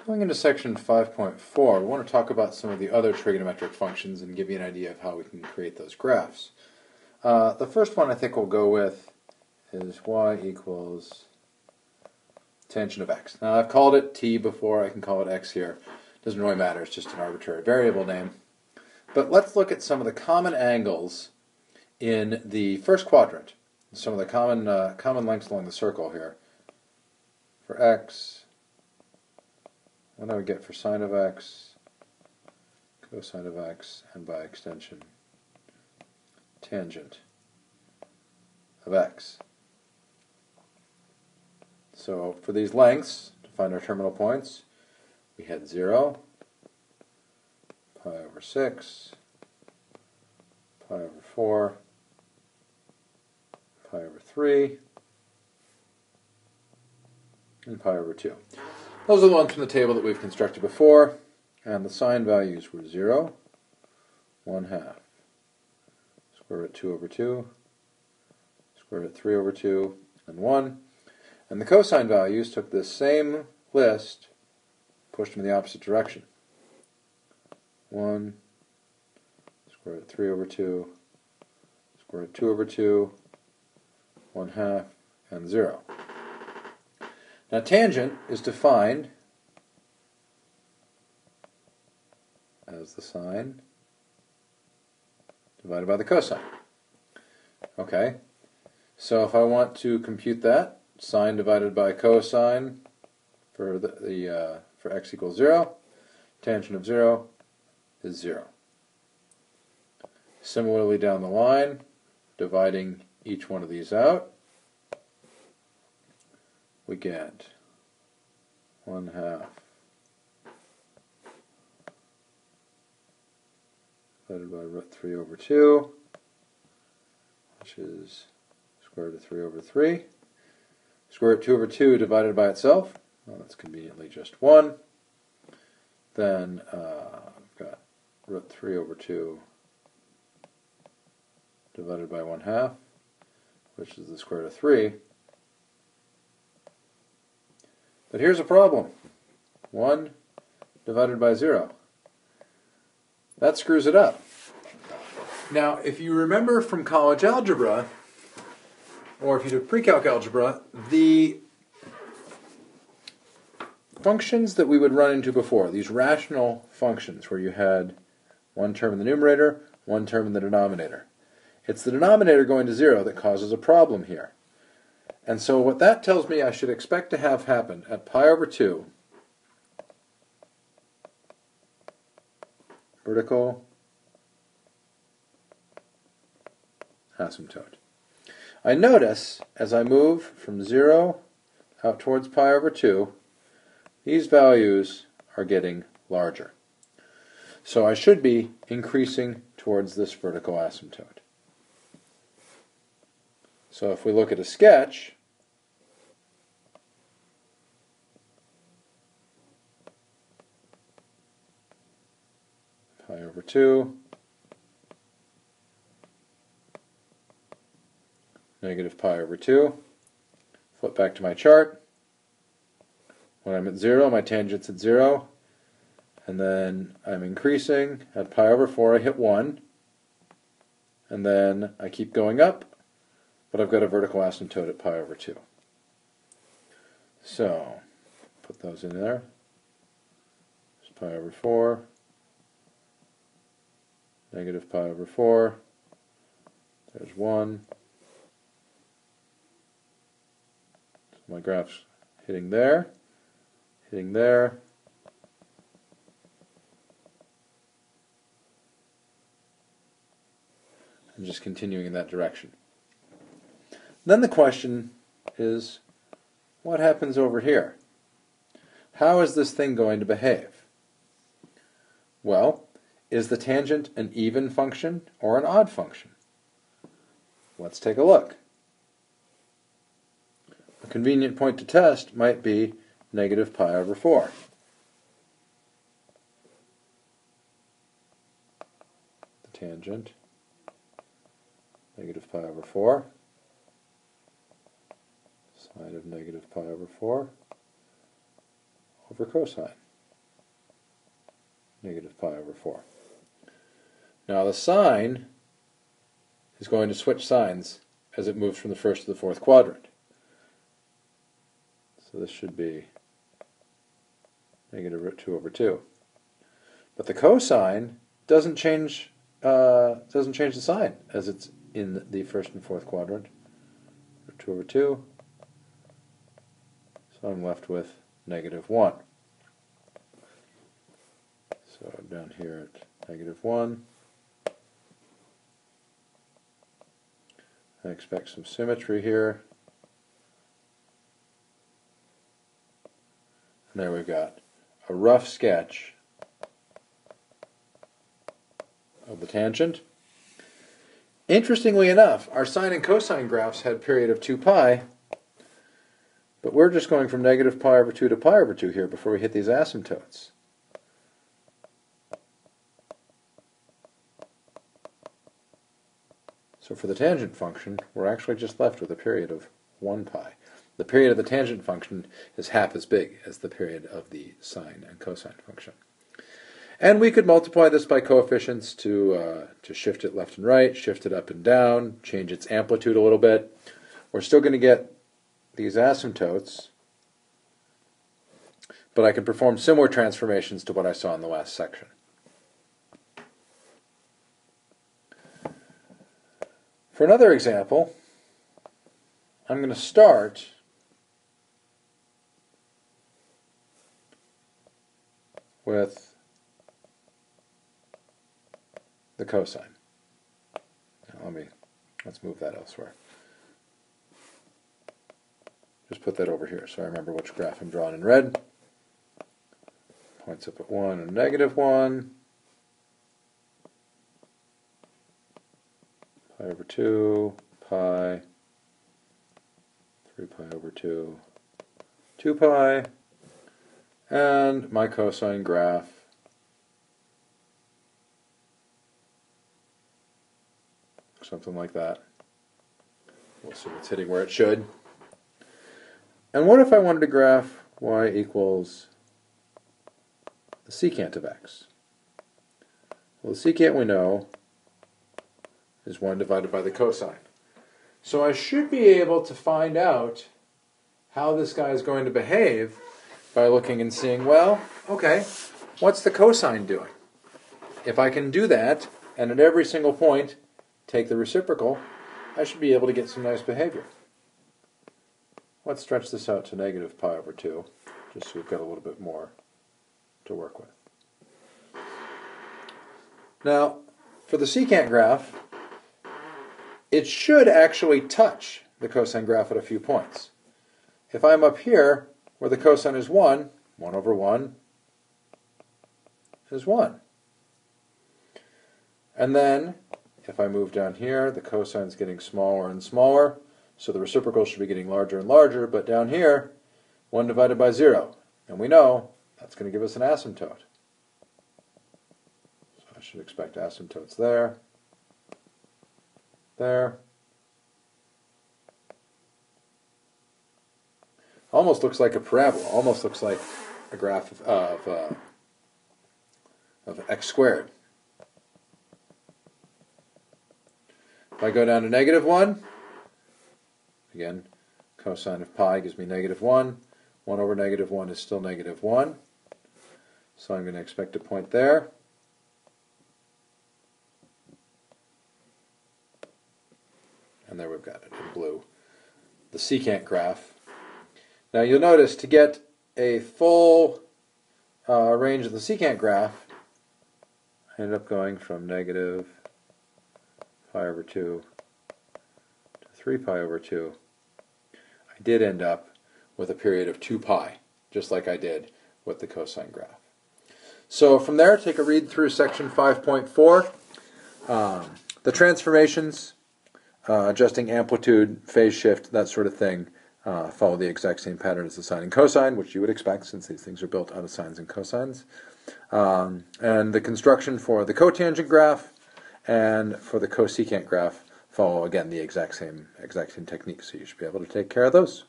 Going into section 5.4, we want to talk about some of the other trigonometric functions and give you an idea of how we can create those graphs. The first one I think we'll go with is y equals tangent of x. Now I've called it t before, I can call it x here. Doesn't really matter, it's just an arbitrary variable name. But let's look at some of the common angles in the first quadrant. Some of the common lengths along the circle here. For x, what do we get for sine of x, cosine of x, and by extension, tangent of x. So for these lengths, to find our terminal points, we had 0, pi over 6, pi over 4, pi over 3, and pi over 2. Those are the ones from the table that we've constructed before, and the sine values were 0, 1/2, square root 2 over 2, square root 3 over 2, and 1. And the cosine values took this same list, pushed them in the opposite direction. 1, square root 3 over 2, square root 2 over 2, 1/2, and 0. Now tangent is defined as the sine divided by the cosine. Okay, so if I want to compute that, sine divided by cosine for for x equals 0, tangent of 0 is 0. Similarly down the line, dividing each one of these out, we get 1/2 divided by root 3 over 2, which is square root of 3 over 3. Square root 2 over 2 divided by itself, well, that's conveniently just 1. Then I've got root 3 over 2 divided by 1/2, which is the square root of 3. But here's a problem. 1 divided by 0. That screws it up. Now, if you remember from college algebra, or if you did pre-calc algebra, the functions that we would run into before, these rational functions where you had one term in the numerator, one term in the denominator. It's the denominator going to 0 that causes a problem here. And so what that tells me I should expect to have happen at pi over 2, vertical asymptote. I notice as I move from 0 out towards pi over 2, these values are getting larger. So I should be increasing towards this vertical asymptote. So if we look at a sketch, pi over 2, negative pi over 2, flip back to my chart. When I'm at 0, my tangent's at 0, and then I'm increasing. At pi over 4, I hit 1, and then I keep going up, but I've got a vertical asymptote at pi over 2. So, put those in there. There's pi over 4, negative pi over 4, there's 1. So my graph's hitting there, and just continuing in that direction. Then the question is, what happens over here? How is this thing going to behave? Well, is the tangent an even function or an odd function? Let's take a look. A convenient point to test might be negative pi over 4. The tangent, negative pi over 4, sine of negative pi over 4 over cosine. pi over 4. Now the sine is going to switch signs as it moves from the first to the fourth quadrant. So this should be negative root 2 over 2. But the cosine doesn't change the sign as it's in the first and fourth quadrant. Root 2 over 2. So I'm left with negative 1. So down here at negative 1. I expect some symmetry here. And there we've got a rough sketch of the tangent. Interestingly enough, our sine and cosine graphs had period of 2 pi, but we're just going from negative pi over 2 to pi over 2 here before we hit these asymptotes. So for the tangent function, we're actually just left with a period of 1 pi. The period of the tangent function is half as big as the period of the sine and cosine function. And we could multiply this by coefficients to shift it left and right, shift it up and down, change its amplitude a little bit. We're still going to get these asymptotes, but I can perform similar transformations to what I saw in the last section. For another example, I'm going to start with the cosine. Now let's move that elsewhere. Just put that over here so I remember which graph I'm drawing in red. Points up at 1 and negative 1. Pi over 2, pi, 3 pi over 2, 2 pi, and my cosine graph something like that. We'll see it's hitting where it should. And what if I wanted to graph y equals the secant of x? Well, the secant we know is 1 divided by the cosine. So I should be able to find out how this guy is going to behave by looking and seeing, well, okay, what's the cosine doing? If I can do that, and at every single point take the reciprocal, I should be able to get some nice behavior. Let's stretch this out to negative pi over 2, just so we've got a little bit more to work with. Now, for the secant graph, it should actually touch the cosine graph at a few points. If I'm up here, where the cosine is 1, 1 over 1 is 1. And then, if I move down here, the cosine is getting smaller and smaller, so the reciprocal should be getting larger and larger, but down here, 1 divided by 0. And we know that's going to give us an asymptote. So I should expect asymptotes there, there. Almost looks like a parabola, almost looks like a graph of x squared. If I go down to negative 1, again, cosine of pi gives me negative 1. 1 over negative 1 is still negative 1. So I'm going to expect a point there. And there we've got it in blue, the secant graph. Now you'll notice to get a full range of the secant graph, I ended up going from negative pi over 2 to 3 pi over 2. I did end up with a period of 2 pi, just like I did with the cosine graph. So from there, take a read through section 5.4. The transformations, adjusting amplitude, phase shift, that sort of thing, follow the exact same pattern as the sine and cosine, which you would expect since these things are built out of sines and cosines. And the construction for the cotangent graph and for the cosecant graph follow, again, the exact same technique, so you should be able to take care of those.